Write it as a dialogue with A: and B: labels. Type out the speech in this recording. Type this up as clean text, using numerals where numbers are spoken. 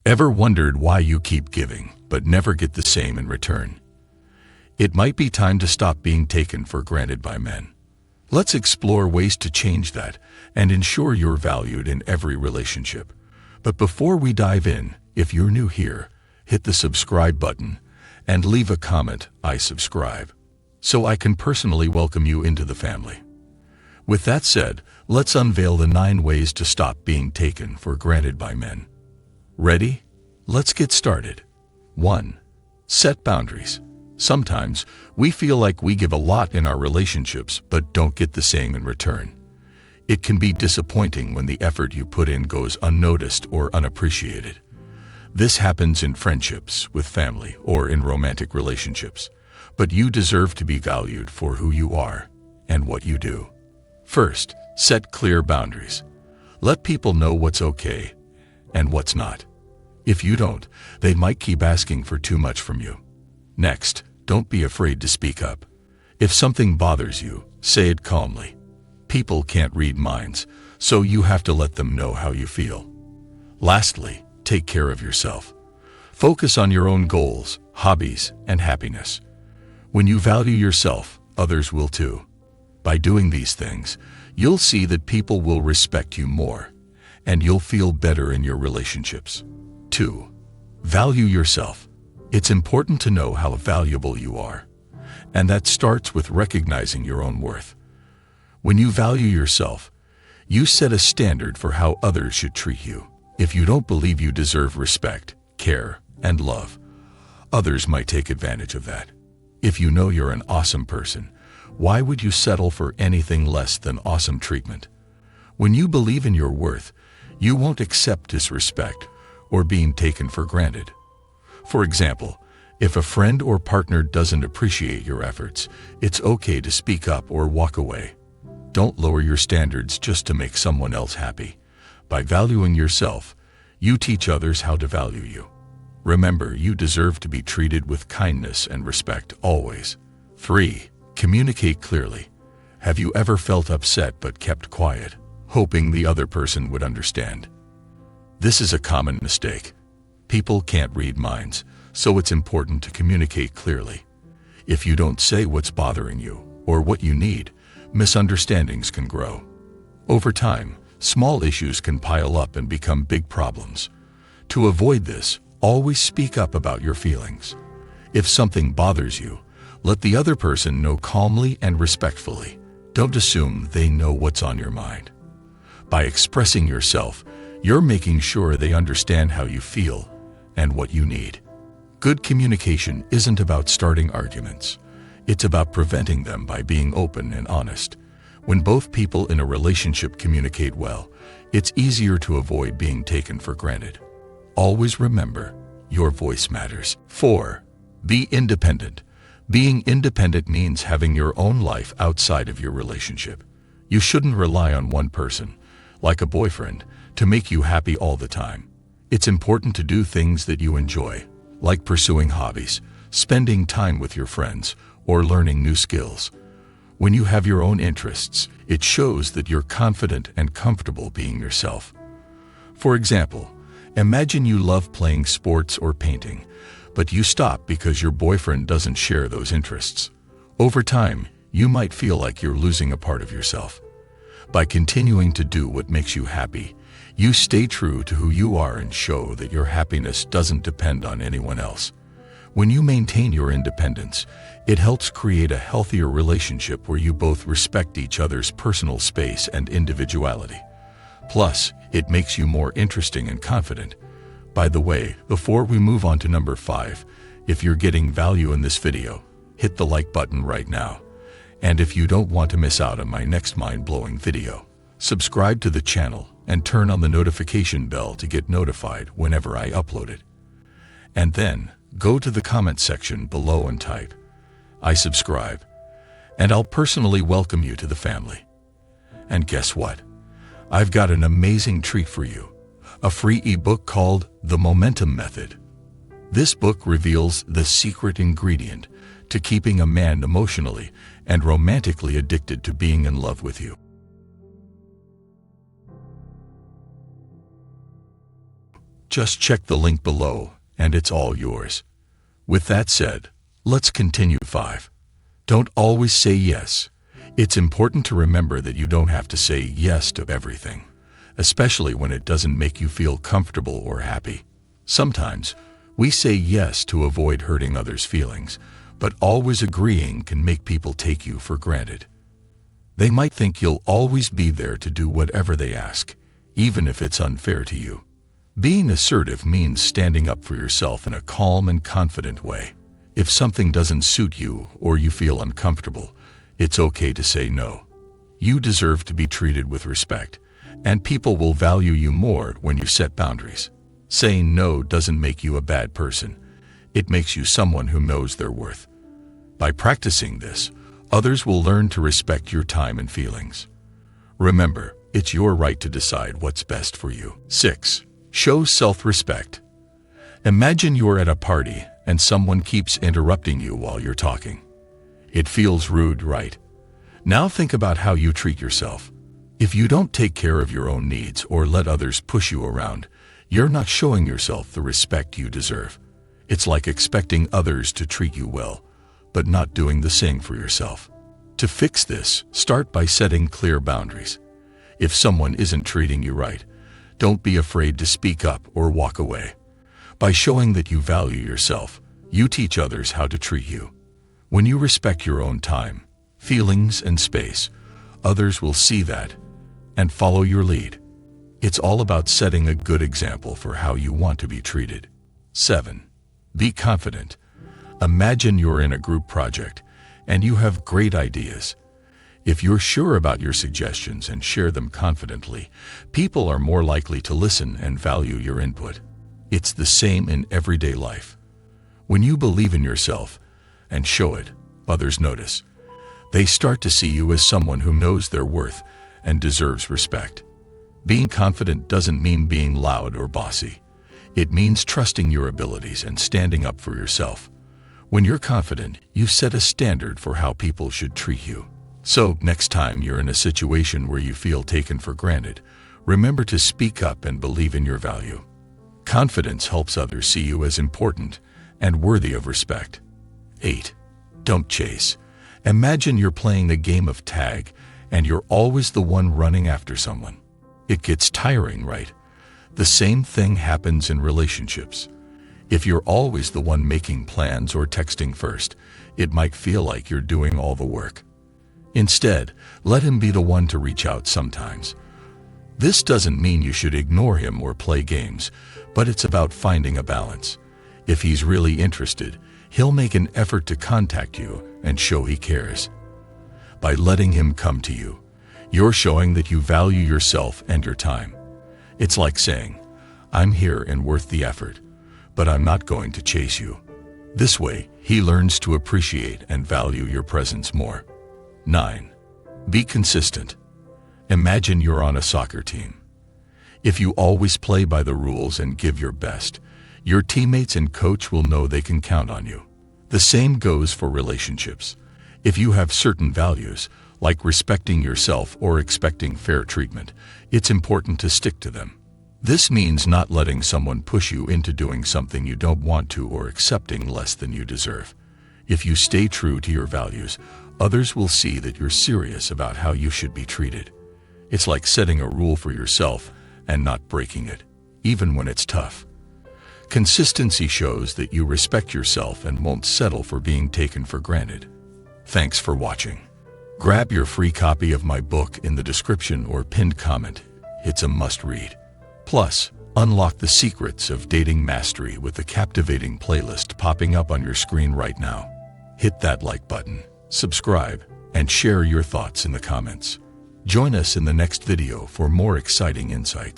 A: Ever wondered why you keep giving, but never get the same in return? It might be time to stop being taken for granted by men. Let's explore ways to change that and ensure you're valued in every relationship. But before we dive in, if you're new here, hit the subscribe button and leave a comment, "I subscribe," so I can personally welcome you into the family. With that said, let's unveil the 9 ways to stop being taken for granted by men. Ready? Let's get started. 1. Set boundaries. Sometimes we feel like we give a lot in our relationships but don't get the same in return. It can be disappointing when the effort you put in goes unnoticed or unappreciated. This happens in friendships, with family, or in romantic relationships. But you deserve to be valued for who you are and what you do. First, set clear boundaries. Let people know what's okay and what's not. If you don't, they might keep asking for too much from you. Next, don't be afraid to speak up. If something bothers you, say it calmly. People can't read minds, so you have to let them know how you feel. Lastly, take care of yourself. Focus on your own goals, hobbies, and happiness. When you value yourself, others will too. By doing these things, you'll see that people will respect you more, and you'll feel better in your relationships. 2. Value yourself. It's important to know how valuable you are, and that starts with recognizing your own worth. When you value yourself, you set a standard for how others should treat you. If you don't believe you deserve respect, care, and love, others might take advantage of that. If you know you're an awesome person, why would you settle for anything less than awesome treatment? When you believe in your worth, you won't accept disrespect or being taken for granted. For example, if a friend or partner doesn't appreciate your efforts, it's okay to speak up or walk away. Don't lower your standards just to make someone else happy. By valuing yourself, you teach others how to value you. Remember, you deserve to be treated with kindness and respect always. 3. Communicate clearly. Have you ever felt upset but kept quiet, hoping the other person would understand? This is a common mistake. People can't read minds, so it's important to communicate clearly. If you don't say what's bothering you or what you need, misunderstandings can grow. Over time, small issues can pile up and become big problems. To avoid this, always speak up about your feelings. If something bothers you, let the other person know calmly and respectfully. Don't assume they know what's on your mind. By expressing yourself, you're making sure they understand how you feel and what you need. Good communication isn't about starting arguments. It's about preventing them by being open and honest. When both people in a relationship communicate well, it's easier to avoid being taken for granted. Always remember, your voice matters. 4. Be independent. Being independent means having your own life outside of your relationship. You shouldn't rely on one person, like a boyfriend, to make you happy all the time. It's important to do things that you enjoy, like pursuing hobbies, spending time with your friends, or learning new skills. When you have your own interests, it shows that you're confident and comfortable being yourself. For example, imagine you love playing sports or painting, but you stop because your boyfriend doesn't share those interests. Over time, you might feel like you're losing a part of yourself. By continuing to do what makes you happy, you stay true to who you are and show that your happiness doesn't depend on anyone else. When you maintain your independence, it helps create a healthier relationship where you both respect each other's personal space and individuality. Plus, it makes you more interesting and confident. By the way, before we move on to number 5, if you're getting value in this video, hit the like button right now. And if you don't want to miss out on my next mind-blowing video, subscribe to the channel and turn on the notification bell to get notified whenever I upload it. And then, go to the comment section below and type, "I subscribe," and I'll personally welcome you to the family. And guess what? I've got an amazing treat for you, a free ebook called The Momentum Method. This book reveals the secret ingredient to keeping a man emotionally and romantically addicted to being in love with you. Just check the link below, and it's all yours. With that said, let's continue. 5. Don't always say yes. It's important to remember that you don't have to say yes to everything, especially when it doesn't make you feel comfortable or happy. Sometimes, we say yes to avoid hurting others' feelings, but always agreeing can make people take you for granted. They might think you'll always be there to do whatever they ask, even if it's unfair to you. Being assertive means standing up for yourself in a calm and confident way. If something doesn't suit you or you feel uncomfortable, it's okay to say no. You deserve to be treated with respect, and people will value you more when you set boundaries. Saying no doesn't make you a bad person. It makes you someone who knows their worth. By practicing this, others will learn to respect your time and feelings. Remember, it's your right to decide what's best for you. 6. Show self-respect. Imagine you're at a party and someone keeps interrupting you while you're talking. It feels rude, right? Now think about how you treat yourself. If you don't take care of your own needs or let others push you around, you're not showing yourself the respect you deserve. It's like expecting others to treat you well, but not doing the same for yourself. To fix this, start by setting clear boundaries. If someone isn't treating you right, don't be afraid to speak up or walk away. By showing that you value yourself, you teach others how to treat you. When you respect your own time, feelings, and space, others will see that and follow your lead. It's all about setting a good example for how you want to be treated. 7. Be confident. Imagine you're in a group project and you have great ideas. If you're sure about your suggestions and share them confidently, people are more likely to listen and value your input. It's the same in everyday life. When you believe in yourself and show it, others notice. They start to see you as someone who knows their worth and deserves respect. Being confident doesn't mean being loud or bossy. It means trusting your abilities and standing up for yourself. When you're confident, you set a standard for how people should treat you. So, next time you're in a situation where you feel taken for granted, remember to speak up and believe in your value. Confidence helps others see you as important and worthy of respect. 8. Don't chase. Imagine you're playing a game of tag and you're always the one running after someone. It gets tiring, right? The same thing happens in relationships. If you're always the one making plans or texting first, it might feel like you're doing all the work. Instead, let him be the one to reach out sometimes. This doesn't mean you should ignore him or play games, but it's about finding a balance. If he's really interested, he'll make an effort to contact you and show he cares. By letting him come to you, you're showing that you value yourself and your time. It's like saying, "I'm here and worth the effort, but I'm not going to chase you." This way, he learns to appreciate and value your presence more. 9. Be consistent. Imagine you're on a soccer team. If you always play by the rules and give your best, your teammates and coach will know they can count on you. The same goes for relationships. If you have certain values, like respecting yourself or expecting fair treatment, it's important to stick to them. This means not letting someone push you into doing something you don't want to or accepting less than you deserve. If you stay true to your values, others will see that you're serious about how you should be treated. It's like setting a rule for yourself and not breaking it, even when it's tough. Consistency shows that you respect yourself and won't settle for being taken for granted. Thanks for watching. Grab your free copy of my book in the description or pinned comment. It's a must-read. Plus, unlock the secrets of dating mastery with the captivating playlist popping up on your screen right now. Hit that like button, subscribe, and share your thoughts in the comments. Join us in the next video for more exciting insights.